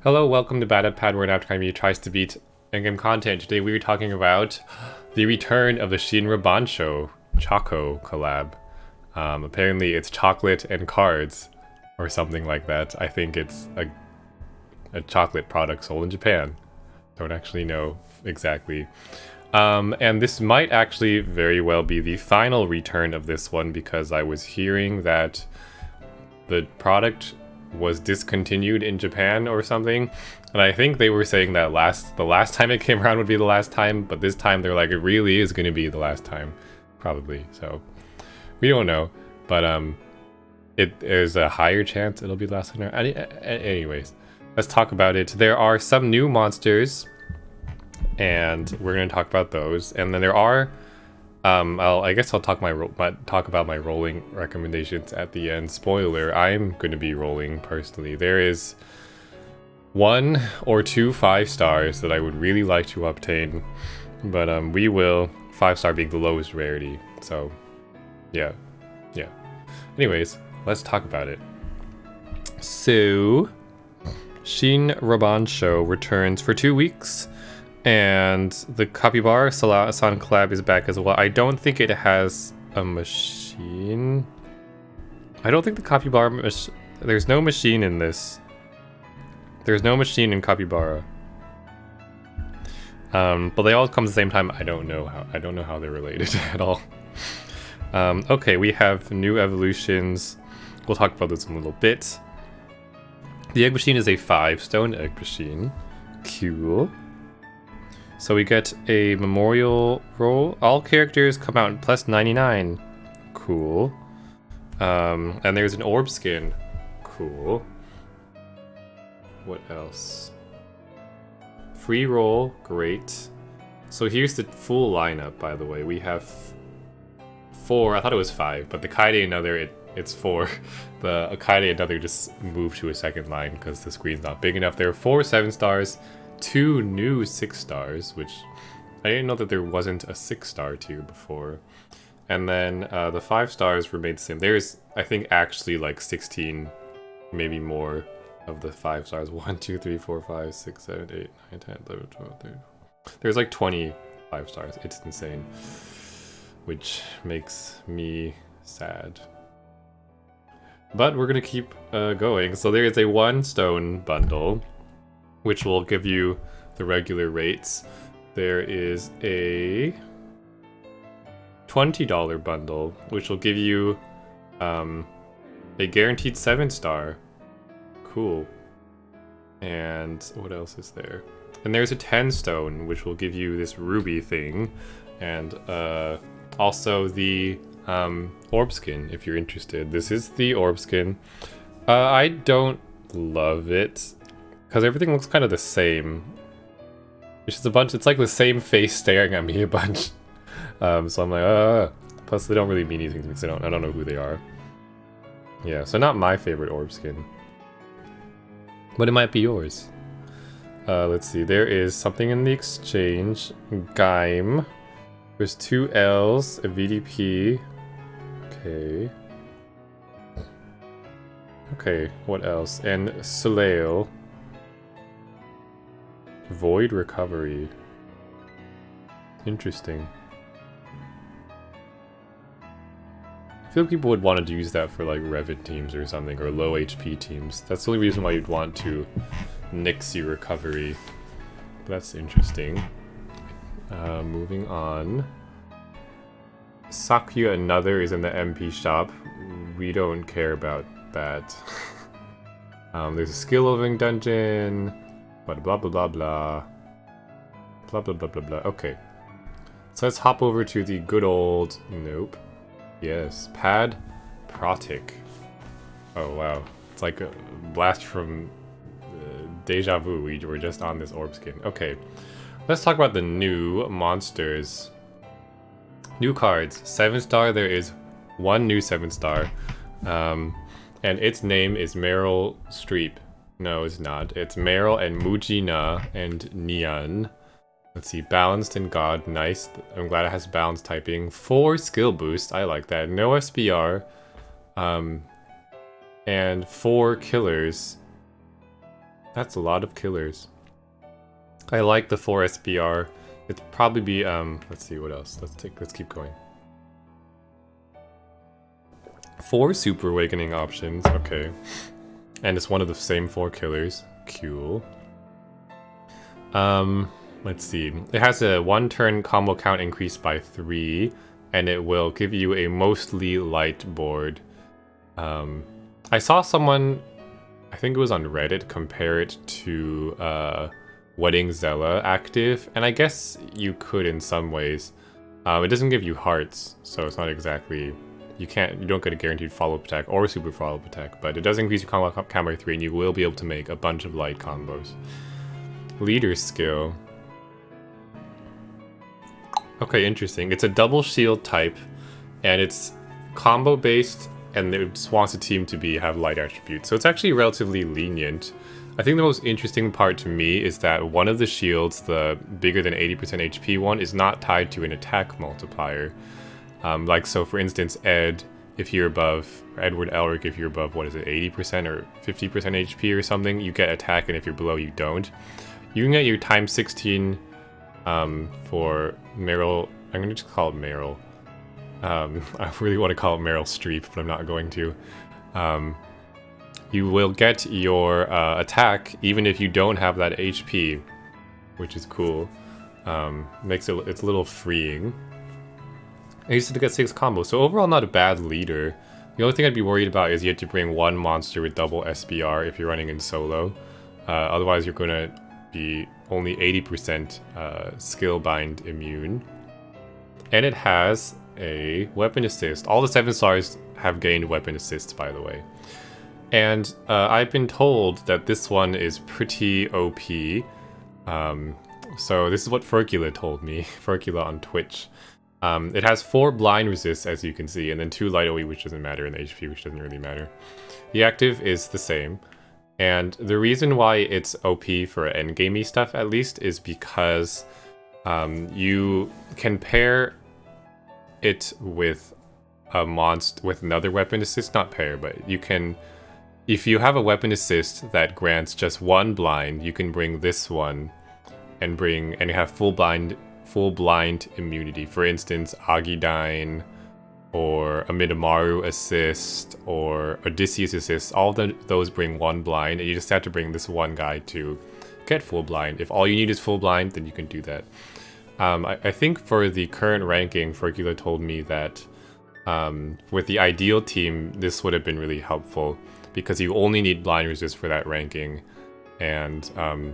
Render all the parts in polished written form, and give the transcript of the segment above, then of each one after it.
Hello, welcome to badatpad, where an Aftercrimey tries to beat in-game content. Today we are talking about the return of the Shinrabansho Choco collab. Apparently it's chocolate and cards, or something like that. I think it's a chocolate product sold in Japan. Don't actually know exactly. And this might actually very well be the final return of this one, because I was hearing that the product was discontinued in Japan or something, and I think they were saying that the last time it came around would be the last time, but this time they're like, it really is going to be the last time, probably. So we don't know, but it is a higher chance it'll be the last time. Anyways, let's talk about it. There are some new monsters, and we're going to talk about those, and then there are I guess I'll talk about my rolling recommendations at the end. Spoiler, I'm going to be rolling personally. There is 1 or 2 5-stars that I would really like to obtain, but we will 5-star being the lowest rarity. So yeah. Anyways, let's talk about it. So Shinrabansho returns for 2 weeks. And the Capybara-san collab is back as well. I don't think it has a machine. I don't think the Capybara... There's no machine in this. There's no machine in Capybara. But they all come at the same time. I don't know how they're related at all. Okay, we have new evolutions. We'll talk about this in a little bit. The egg machine is a 5-stone egg machine. Cool. So we get a memorial roll. All characters come out in plus 99. Cool. And there's an orb skin. Cool. What else? Free roll. Great. So here's the full lineup, by the way. We have 4. I thought it was 5, but the Kaide Another, it's 4. The Kaide Another just moved to a second line because the screen's not big enough. There are 4 7-stars. 2 new 6-stars, which I didn't know that there wasn't a 6-star tier before. And then the 5-stars remained the same. There's, I think, actually like 16, maybe more of the 5-stars. 1, 2, 3, 4, 5, 6, 7, 8, 9, 10, 11, 12, 13. There's like 20 5-stars. It's insane. Which makes me sad. But we're gonna keep going. So there is a 1-stone bundle, which will give you the regular rates. There is a $20 bundle, which will give you a guaranteed 7-star. Cool. And what else is there? And there's a 10-stone, which will give you this ruby thing, and also the orb skin, if you're interested. This is the orb skin. I don't love it, because everything looks kind of the same. It's just a bunch, it's like the same face staring at me a bunch. So I'm like, plus they don't really mean anything to me, because I don't know who they are. Yeah, so not my favorite orb skin. But it might be yours. Let's see, there is something in the exchange. Gaim. There's 2 L's, a VDP. Okay. Okay, what else? And Soleil. Void recovery. Interesting. I feel like people would want to use that for like Revit teams or something, or low HP teams. That's the only reason why you'd want to nix your recovery. But that's interesting. Moving on. Sakya Another is in the MP shop. We don't care about that. There's a skill living dungeon. But blah blah blah blah. Blah blah blah blah blah. Okay. So let's hop over to the good old... Nope. Yes. Pad Protic. Oh wow. It's like a blast from deja vu. We were just on this orb skin. Okay. Let's talk about the new monsters. New cards. 7-star. There is 1 new 7-star. And its name is Meryl Streep. No, it's not. It's Meryl and Mujina and Nian. Let's see. Balanced and God. Nice. I'm glad it has balanced typing. 4 skill boost. I like that. No SBR. And 4 killers. That's a lot of killers. I like the 4 SBR. It'd probably be let's see what else. Let's keep going. 4 Super Awakening options, okay. And it's one of the same 4 killers. Cool. Let's see. It has a 1-turn combo count increased by 3, and it will give you a mostly light board. I saw someone, I think it was on Reddit, compare it to Wedding Zella active, and I guess you could in some ways. It doesn't give you hearts, so it's not exactly... You don't get a guaranteed follow-up attack or super follow-up attack, but it does increase your combo count by 3, and you will be able to make a bunch of light combos. Leader skill. Okay, interesting. It's a double shield type, and it's combo based, and it just wants a team to have light attributes. So it's actually relatively lenient. I think the most interesting part to me is that one of the shields, the bigger than 80% HP one, is not tied to an attack multiplier. Like, so for instance, Edward Elric, if you're above, what is it, 80% or 50% HP or something, you get attack, and if you're below, you don't. You can get your times 16 for Meryl. I'm going to just call it Meryl. I really want to call it Meryl Streep, but I'm not going to. You will get your attack even if you don't have that HP, which is cool. It's a little freeing. I used to get 6 combos, so overall not a bad leader. The only thing I'd be worried about is you have to bring 1 monster with double SBR if you're running in solo. Otherwise you're going to be only 80% skill bind immune. And it has a weapon assist. All the 7 stars have gained weapon assists, by the way. And I've been told that this one is pretty OP. So this is what Furcula told me. Furcula on Twitch. It has 4 blind resists, as you can see, and then 2 light OE, which doesn't matter, and the HP, which doesn't really matter. The active is the same. And the reason why it's OP for endgamey stuff, at least, is because you can pair it with a monster, with another weapon assist, not pair, but you can, if you have a weapon assist that grants just 1 blind, you can bring this one and have full blind immunity. For instance, Agidine, or a Midamaru assist, or Odysseus assist. All of those bring 1 blind, and you just have to bring this one guy to get full blind. If all you need is full blind, then you can do that. I think for the current ranking, Furcula told me that with the ideal team, this would have been really helpful, because you only need blind resist for that ranking, and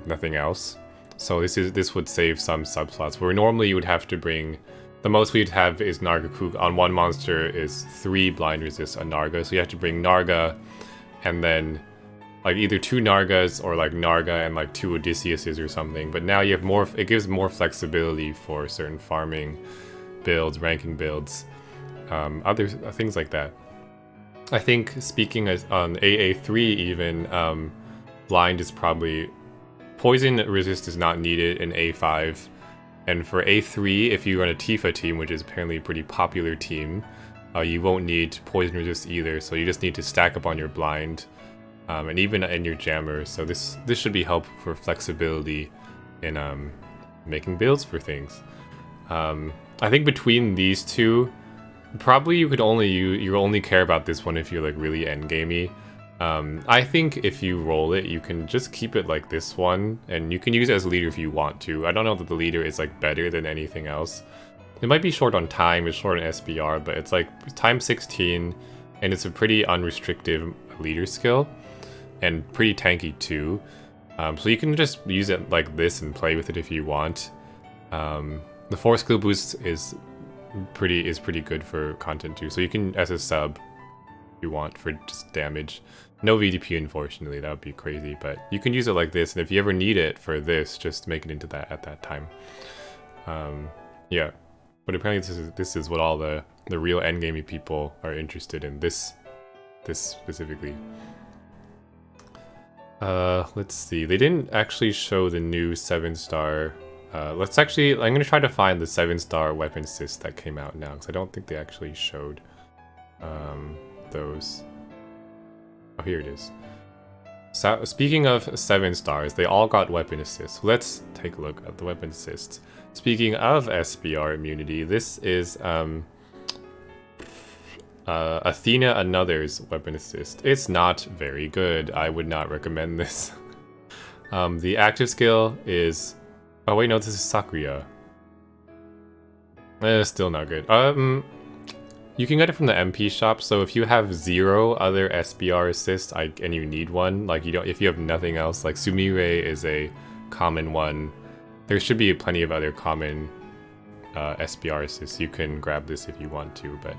nothing else. So this would save some subslots, where normally you would have to bring... The most we'd have is Nargacuga. On 1 monster is 3 blind resists on Narga, so you have to bring Narga, and then like either 2 Nargas, or like Narga and like 2 Odysseus's or something. But now you have more... It gives more flexibility for certain farming builds, ranking builds, other things like that. I think, speaking as on AA3 even, blind is probably... Poison resist is not needed in A5, and for A3, if you run a Tifa team, which is apparently a pretty popular team, you won't need poison resist either, so you just need to stack up on your blind, and even in your jammer, so this should be helpful for flexibility in making builds for things. I think between these two, probably you only care about this one if you're like really endgamey. I think if you roll it, you can just keep it like this one, and you can use it as a leader if you want to. I don't know that the leader is like better than anything else. It might be short on time, it's short on SBR, but it's like time 16, and it's a pretty unrestricted leader skill, and pretty tanky too. So you can just use it like this and play with it if you want. The 4 skill boost is pretty good for content too, so you can as a sub if you want for just damage. No VDP, unfortunately, that would be crazy, but you can use it like this, and if you ever need it for this, just make it into that at that time. Yeah, but apparently this is what all the real endgamey people are interested in, this specifically. Let's see, they didn't actually show the new 7-star. I'm gonna try to find the 7-star weapon assist that came out now, because I don't think they actually showed those. Oh, here it is. So, speaking of 7 stars, they all got weapon assists. Let's take a look at the weapon assists. Speaking of SBR immunity, this is Athena Another's weapon assist. It's not very good. I would not recommend this. The active skill is... Oh wait, no, this is Sakuya. Still not good. You can get it from the MP shop, so if you have 0 other SBR assists and you need one, like if you have nothing else, like Sumire is a common one. There should be plenty of other common SBR assists. You can grab this if you want to, but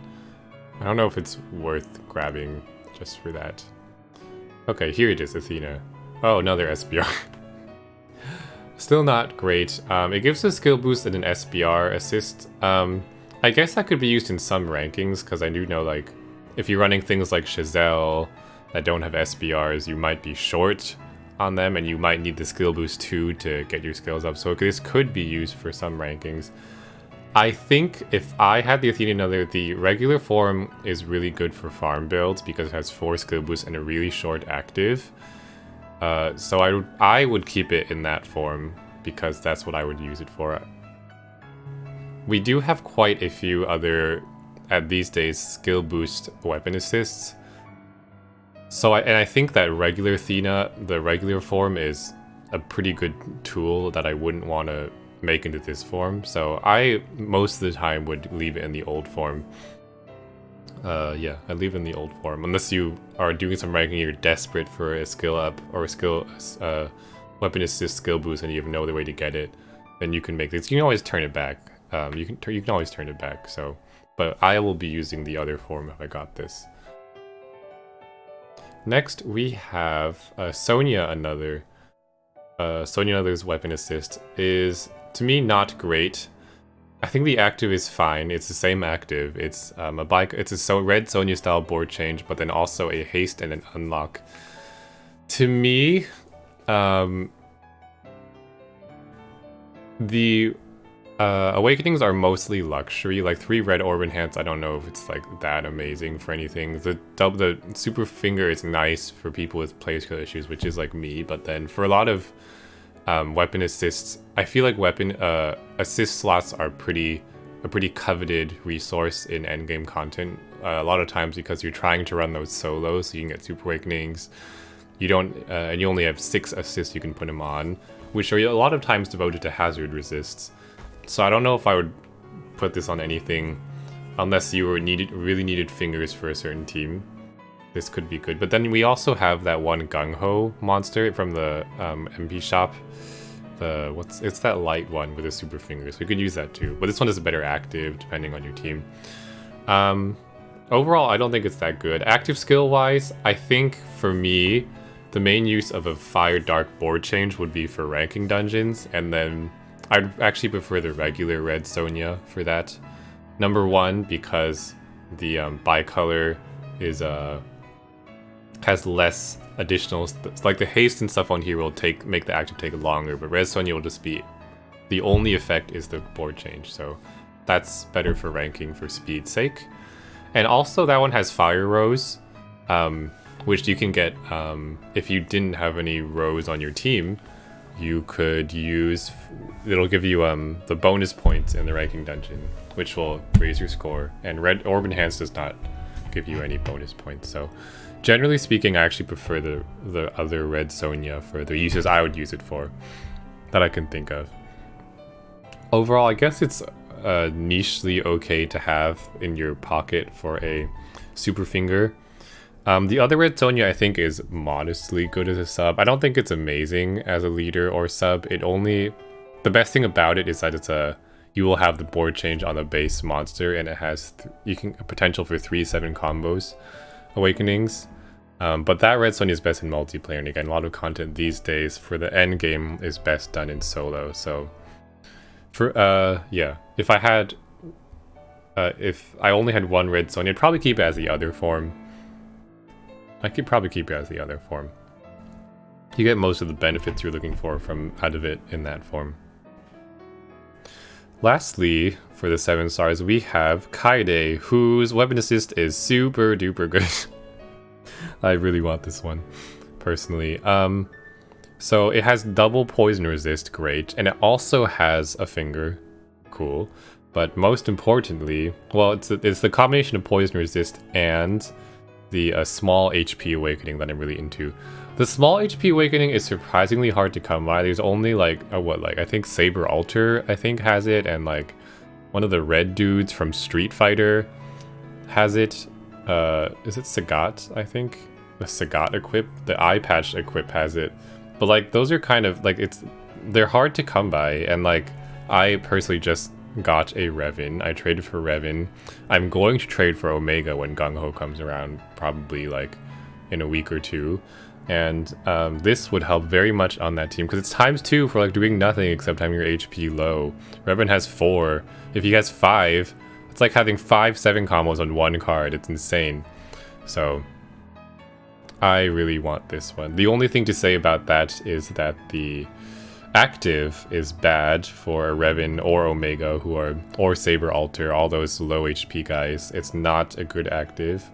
I don't know if it's worth grabbing just for that. Okay, here it is, Athena. Oh, another SBR. Still not great. It gives a skill boost and an SBR assist. I guess that could be used in some rankings, because I do know, like, if you're running things like Chazelle that don't have SBRs, you might be short on them, and you might need the skill boost too to get your skills up, so this could be used for some rankings. I think if I had the Athena Another, the regular form is really good for farm builds, because it has 4 skill boosts and a really short active. So I would keep it in that form, because that's what I would use it for. We do have quite a few other, at these days, skill boost weapon assists. So I think that regular Athena, the regular form, is a pretty good tool that I wouldn't want to make into this form. So I, most of the time, would leave it in the old form. Yeah, I leave it in the old form. Unless you are doing some ranking, you're desperate for a skill up, or a skill, weapon assist skill boost, and you have no other way to get it, then you can make this. You can always turn it back. You can always turn it back, so... But I will be using the other form if I got this. Next, we have Sonya Another. Sonya Another's weapon assist is, to me, not great. I think the active is fine. It's the same active. It's it's a red Sonya style board change, but then also a haste and an unlock. To me, the Awakenings are mostly luxury. Like 3 red orb enhance, I don't know if it's like that amazing for anything. The super finger is nice for people with play skill issues, which is like me, but then for a lot of weapon assists, I feel like weapon assist slots are a pretty coveted resource in endgame content. A lot of times because you're trying to run those solos, so you can get super awakenings. You don't, and you only have 6 assists you can put them on, which are a lot of times devoted to hazard resists. So I don't know if I would put this on anything unless you were really needed fingers for a certain team. This could be good. But then we also have that one Gung-Ho monster from the MP shop. It's that light one with the super fingers. We could use that too. But this one is a better active depending on your team. Overall, I don't think it's that good. Active skill wise, I think for me, the main use of a Fire Dark board change would be for ranking dungeons, and then I'd actually prefer the regular red Sonya for that. Number 1, because the bicolor is has less additional, like the haste and stuff on here will make the active take longer, but red Sonya will just be, the only effect is the board change, so that's better for ranking for speed's sake. And also that one has Fire Rose, which you can get if you didn't have any Rose on your team. You could use, it'll give you the bonus points in the ranking dungeon, which will raise your score. And red orb enhance does not give you any bonus points. So generally speaking, I actually prefer the other red Sonya for the uses I would use it for that I can think of. Overall, I guess it's nichely okay to have in your pocket for a super finger. The other red Sonya I think is modestly good as a sub. I don't think it's amazing as a leader or sub. The best thing about it is that you will have the board change on the base monster, and it has a potential for 3/7 combos, awakenings. But that red Sonya is best in multiplayer, and again, a lot of content these days for the end game is best done in solo. So for yeah, if I only had one red Sonya, I'd probably keep it as the other form. I could probably keep it as the other form. You get most of the benefits you're looking for out of it in that form. Lastly, for the 7 stars, we have Kaede, whose weapon assist is super duper good. I really want this one. personally. So it has double poison resist, great, and it also has a finger, cool. But most importantly, well, it's the combination of poison resist and the small HP awakening that I'm really into. The small HP awakening is surprisingly hard to come by. There's only like I think Saber Alter I think has it, and like one of the red dudes from Street Fighter has it. Is it Sagat? I think the Sagat equip, the eye patch equip has it. But like those are kind of like they're hard to come by, and like I personally just got a Revan. I traded for Revan. I'm going to trade for Omega when Gung Ho comes around, probably like in a week or two. And this would help very much on that team because it's ×2 for like doing nothing except having your HP low. Revan has 4. If he has 5, it's like having 5/7 combos on one card. It's insane. So I really want this one. The only thing to say about that is that the active is bad for Revan or Omega, or Saber Alter, all those low HP guys. It's not a good active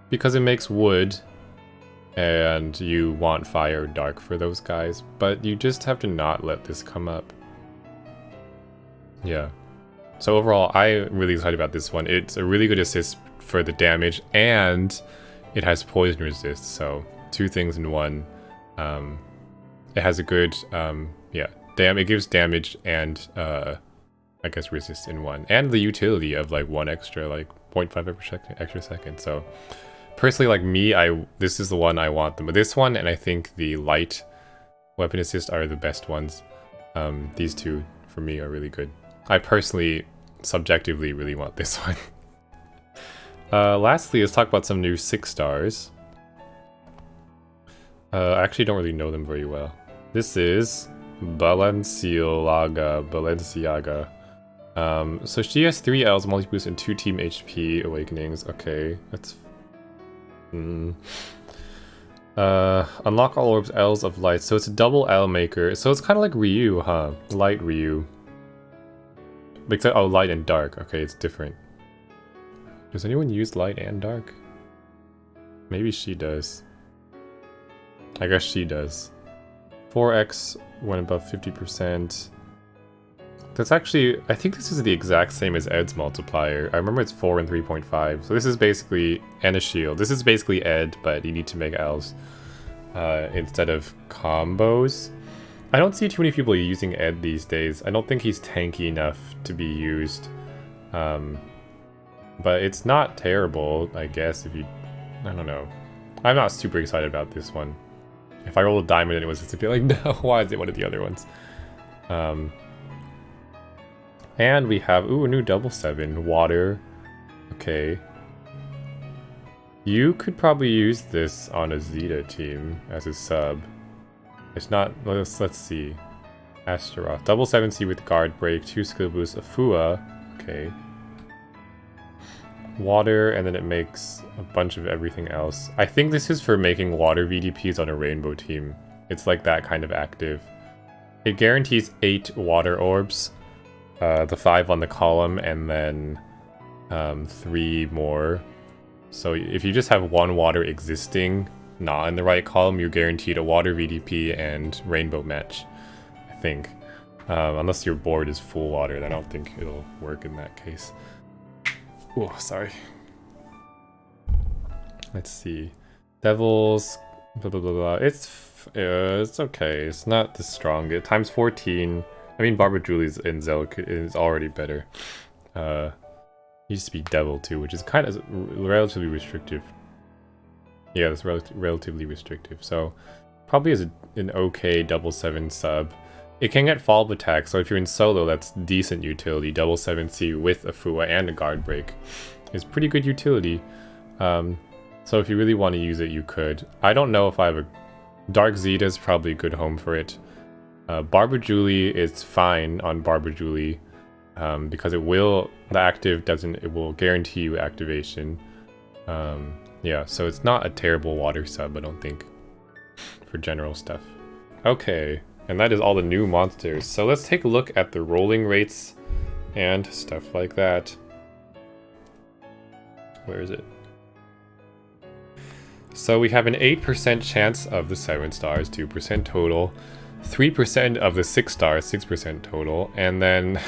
because it makes wood, and you want fire or dark for those guys, but you just have to not let this come up. Yeah. So overall, I'm really excited about this one. It's a really good assist for the damage, and it has poison resist, so 2 things in one. It has a good, it gives damage and, I guess, resist in one. And the utility of, like, 1 extra, like, 0.5 extra second. So, personally, like me, this is the one I want. This one, and I think the light weapon assist are the best ones. These two, for me, are really good. I personally, subjectively, really want this one. Lastly, let's talk about some new 6 stars. I actually don't really know them very well. This is Balenciaga. So she has 3 L's, multi-boost, and 2 team HP awakenings. Okay, that's... unlock all orbs, L's of light. So it's a double L maker. So it's kind of like Ryu, huh? Light Ryu. Except, oh, light and dark. Okay, it's different. Does anyone use light and dark? Maybe she does. I guess she does. 4x when above 50%. That's actually, I think this is the exact same as Ed's multiplier. I remember it's 4 and 3.5. So this is basically, and a shield. This is basically Ed, but you need to make L's instead of combos. I don't see too many people using Ed these days. I don't think he's tanky enough to be used. But it's not terrible, I guess, if you... I don't know. I'm not super excited about this one. If I roll a diamond and it was just to be like, no, why is it one of the other ones? And we have, ooh, a new double 7. Water. Okay. You could probably use this on a Zeta team as a sub. It's not, let's see. Astaroth. Double 7C with guard break, 2 skill boost, Afua. Okay. Water, and then it makes a bunch of everything else. I think this is for making water VDPs on a rainbow team. It's like that kind of active. It guarantees 8 water orbs, the 5 on the column, and then 3 more. So if you just have 1 water existing, not in the right column, you're guaranteed a water VDP and rainbow match, I think. Unless your board is full water, then I don't think it'll work in that case. Oh, sorry. Let's see. Devils, blah blah blah blah. It's okay. It's not the strongest. Times 14. I mean, Barbara Julie's in Zelk is already better. Used to be Devil too, which is kind of relatively restrictive. Yeah, it's relatively restrictive. So probably is an okay double 7 sub. It can get follow-up attack, so if you're in solo, that's decent utility. Double 7C with a Fua and a guard break is pretty good utility. So if you really want to use it, you could. I don't know if I have a... Dark Zeta is probably a good home for it. Barbara Julie is fine on Barbara Julie because it will... The active doesn't... It will guarantee you activation. Yeah, so it's not a terrible water sub, I don't think, for general stuff. Okay. And that is all the new monsters. So let's take a look at the rolling rates and stuff like that. Where is it? So we have an 8% chance of the 7 stars, 2% total, 3% of the 6 stars, 6% total, and then...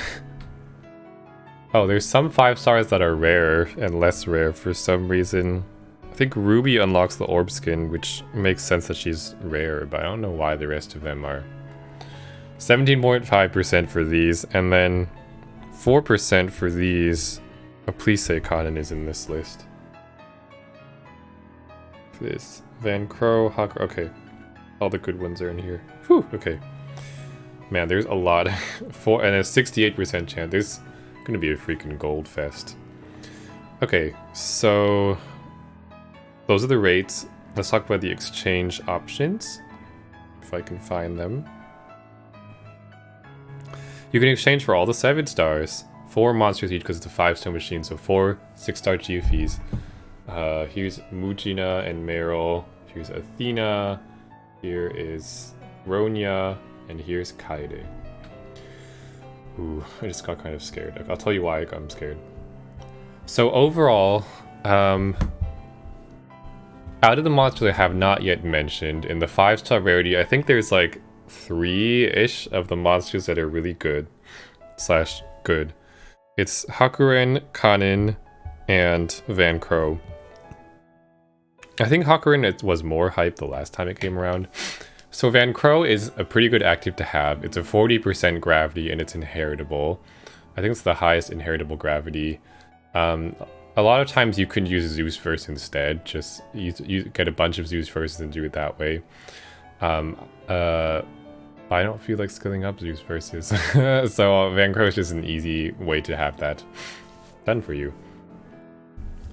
oh, there's some 5 stars that are rare and less rare for some reason. I think Ruby unlocks the orb skin, which makes sense that she's rare, but I don't know why the rest of them are. 17.5% for these, and then 4% for these. Oh, please say Conan is in this list. This Van Crow, Hawk. Okay, all the good ones are in here. Whew. Okay, man, there's a lot. And a 68% chance. There's gonna be a freaking gold fest. Okay, so those are the rates. Let's talk about the exchange options, if I can find them. You can exchange for all the 7 stars. 4 monsters each because it's a 5-star machine, so 4 6-star GFEs. Here's Mujina and Meryl. Here's Athena. Here is Ronya. And here's Kaede. Ooh, I just got kind of scared. I'll tell you why I'm scared. So overall, out of the monsters I have not yet mentioned, in the 5-star rarity, I think there's like 3-ish of the monsters that are really good. / good. It's Hakuren, Kanin, and Van Crow. I think Hakuren was more hype the last time it came around. So Van Crow is a pretty good active to have. It's a 40% gravity and it's inheritable. I think it's the highest inheritable gravity. A lot of times you can use Zeus Verse instead. Just you get a bunch of Zeus Verses and do it that way. I don't feel like skilling up Zeus Verses. So Van Crow is just an easy way to have that done for you.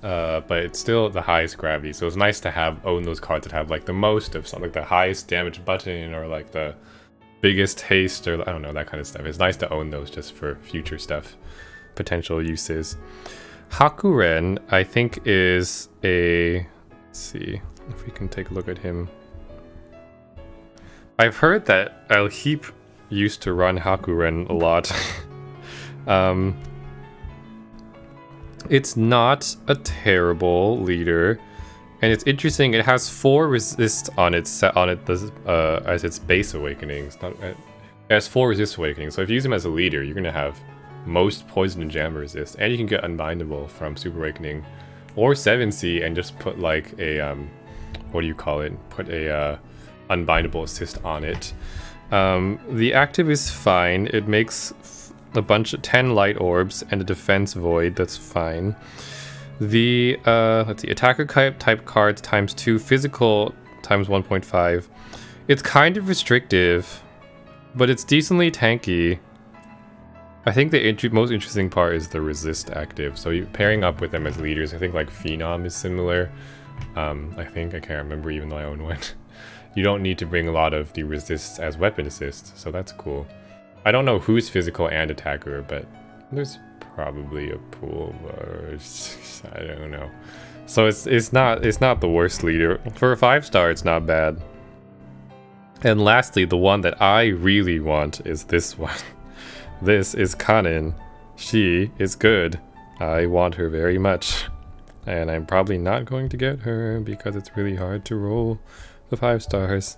But it's still the highest gravity, so it's nice to own those cards that have like the most of something, like the highest damage button or like the biggest haste, or I don't know, that kind of stuff. It's nice to own those just for future stuff, potential uses. Hakuren, I think, is a... let's see if we can take a look at him. I've heard that El Heap used to run Hakuren a lot. It's not a terrible leader, and it's interesting. It has 4 resist on it as its base awakening. It has 4 resist awakening. So if you use him as a leader, you're gonna have most poison and jam resist, and you can get unbindable from super awakening or 7C and just put like a what do you call it? Put a unbindable assist on it. The active is fine. It makes a bunch of 10 light orbs and a defense void. That's fine. The let's see, attacker type cards times 2, physical times 1.5. It's kind of restrictive, but it's decently tanky. I think the most interesting part is the resist active. So pairing up with them as leaders, I think like Phenom is similar. I can't remember even though I own one. You don't need to bring a lot of the resists as weapon assists, so that's cool. I don't know who's physical and attacker, but there's probably a pool, or I don't know. So it's not the worst leader. For a 5-star, it's not bad. And lastly, the one that I really want is this one. This is Kanin. She is good. I want her very much. And I'm probably not going to get her because it's really hard to roll the 5 stars.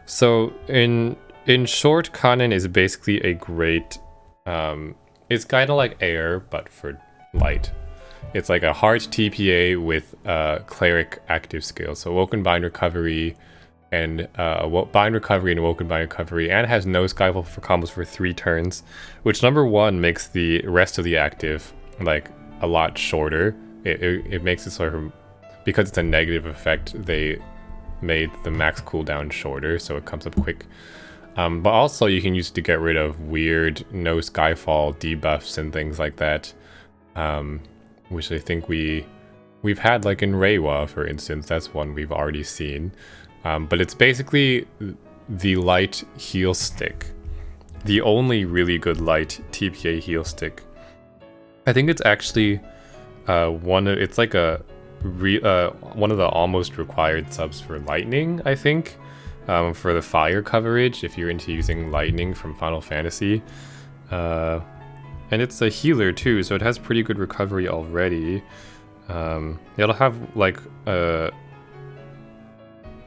So in short, Kanin is basically a great... it's kind of like air, but for light. It's like a hard TPA with cleric active skill. So Woken Bind Recovery and Bind Recovery and Woken Bind Recovery, and has no Skyfall for combos for 3 turns, which number 1 makes the rest of the active like a lot shorter. It makes it sort of, because it's a negative effect, they made the max cooldown shorter, so it comes up quick. But also you can use it to get rid of weird no Skyfall debuffs and things like that, which I think we've had, like in Reiwa, for instance. That's one we've already seen. But it's basically the light heal stick, the only really good light TPA heal stick. I think it's actually one of the almost required subs for lightning, I think. For the fire coverage, if you're into using lightning from Final Fantasy. And it's a healer too, so it has pretty good recovery already. It'll have like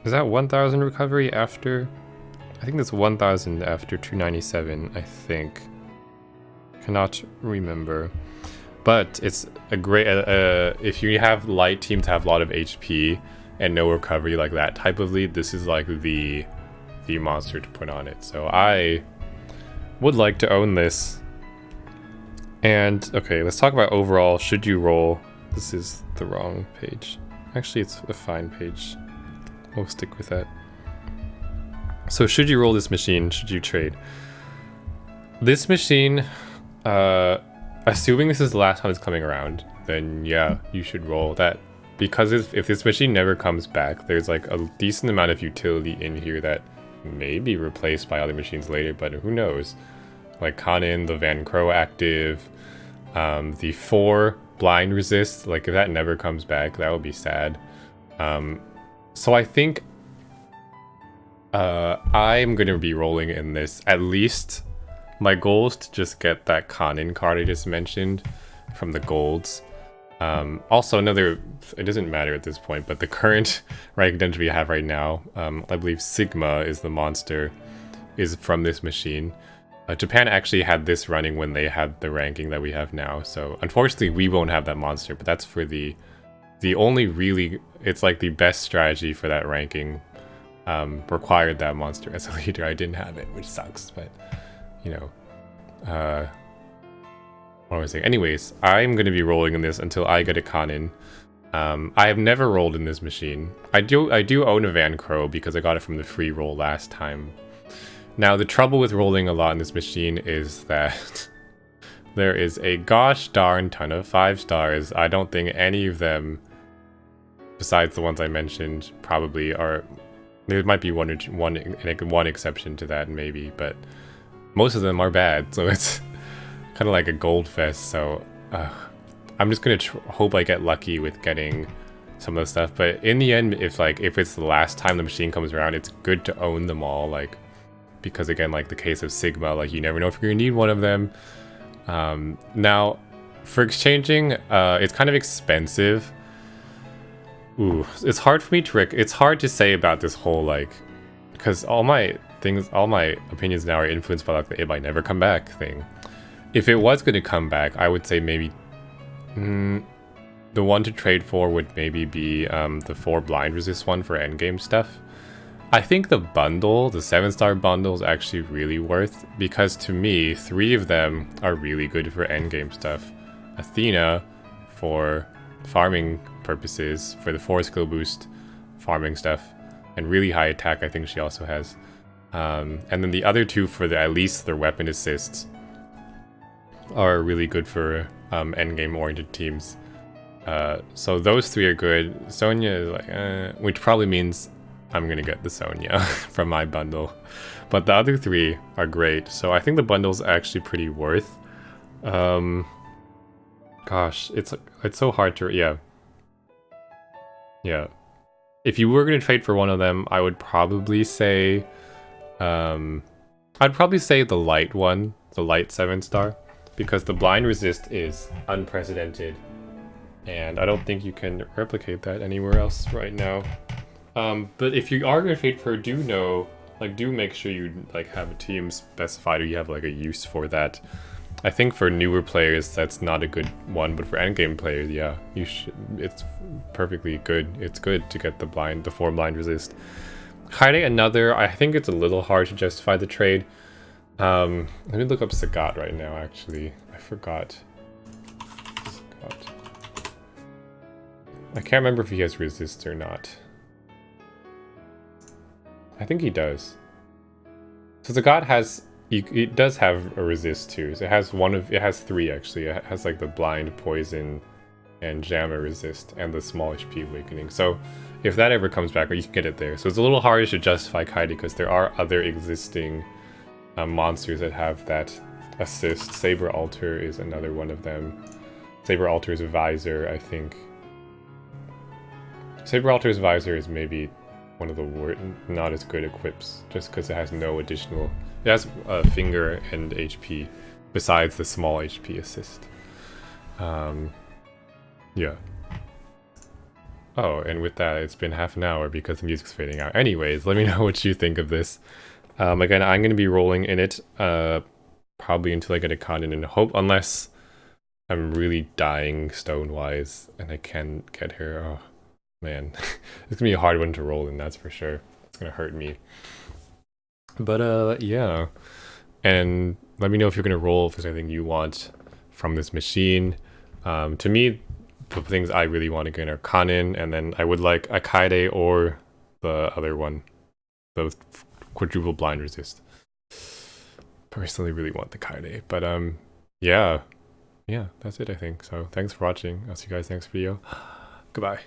Is that 1000 recovery after? I think that's 1000 after 297, I think. Cannot remember. But it's a great, if you have light teams have a lot of HP and no recovery, like that type of lead, this is like the monster to put on it. So I would like to own this. And okay, let's talk about overall, should you roll? This is the wrong page. Actually, it's a fine page. We'll stick with that. So should you roll this machine? Should you trade? This machine, assuming this is the last time it's coming around, then yeah, you should roll that. Because if this machine never comes back, there's like a decent amount of utility in here that may be replaced by other machines later, but who knows? Like Kanin, the Van Crow active, the 4 blind resist, like if that never comes back, that would be sad. So I think I'm gonna be rolling in this. At least my goal is to just get that Kanin card I just mentioned from the golds. Also another, it doesn't matter at this point, but the current rank dungeon we have right now, I believe Sigma is the monster, is from this machine. Japan actually had this running when they had the ranking that we have now, so unfortunately we won't have that monster, but that's for the only really, it's like the best strategy for that ranking. Required that monster as a leader. I didn't have it, which sucks, but you know, what was I saying? Anyways, I'm going to be rolling in this until I get a Kanin. I have never rolled in this machine. I do own a Van Crow because I got it from the free roll last time. Now, the trouble with rolling a lot in this machine is that there is a gosh darn ton of 5 stars. I don't think any of them, besides the ones I mentioned, probably are... There might be one exception to that, maybe, but most of them are bad, so it's kind of like a gold fest. So I'm just gonna hope I get lucky with getting some of the stuff. But in the end, if it's the last time the machine comes around, it's good to own them all, like, because again, like the case of Sigma, like you never know if you're gonna need one of them. Now, for exchanging, it's kind of expensive. Ooh, it's hard for me to it's hard to say about this whole, like, because all my opinions now are influenced by like the it might never come back thing. If it was going to come back, I would say maybe the one to trade for would maybe be the 4 blind resist one for endgame stuff. I think the bundle, the 7-star bundle, is actually really worth, because to me, 3 of them are really good for endgame stuff. Athena for farming purposes, for the 4 skill boost farming stuff, and really high attack I think she also has. And then the other 2 for at least their weapon assists are really good for endgame oriented teams. So those 3 are good. Sonya is like, which probably means I'm gonna get the Sonya from my bundle. But the other 3 are great, so I think the bundle's actually pretty worth. Gosh, it's so hard to, yeah. If you were gonna trade for one of them, I would probably say, I'd probably say the light one, the light 7-star, because the blind resist is unprecedented, and I don't think you can replicate that anywhere else right now. But if you are gonna trade for, do make sure you like have a team specified, or you have like a use for that. I think for newer players that's not a good one, but for endgame players, yeah, you should. It's perfectly good. It's good to get the 4 blind resist. Kaide another. I think it's a little hard to justify the trade. Let me look up Sagat right now. Actually, I forgot. Sagat. I can't remember if he has resist or not. I think he does. So Sagat has. It does have a resist too. So it has 3 actually. It has like the blind, poison, and Jammer resist, and the small HP awakening. So if that ever comes back, you can get it there. So it's a little harder to justify Kaide because there are other existing monsters that have that assist. Saber Altar is another one of them. Saber Altar's Visor, I think. Saber Altar's Visor is maybe one of the not as good equips, just because it has no additional. It has finger and HP, besides the small HP assist. Yeah. Oh, and with that, it's been half an hour because the music's fading out. Anyways, let me know what you think of this. Again, I'm going to be rolling in it probably until I get a Conan and Hope, unless I'm really dying stone-wise and I can't get her. Oh, man. It's going to be a hard one to roll in, that's for sure. It's going to hurt me. But, yeah. And let me know if you're going to roll if there's anything you want from this machine. To me, the things I really want to get are Kanin, and then I would like a Kaide or the other one, the quadruple blind resist. Personally really want the Kaide, but yeah, that's it I think. So thanks for watching. I'll see you guys next video. Goodbye.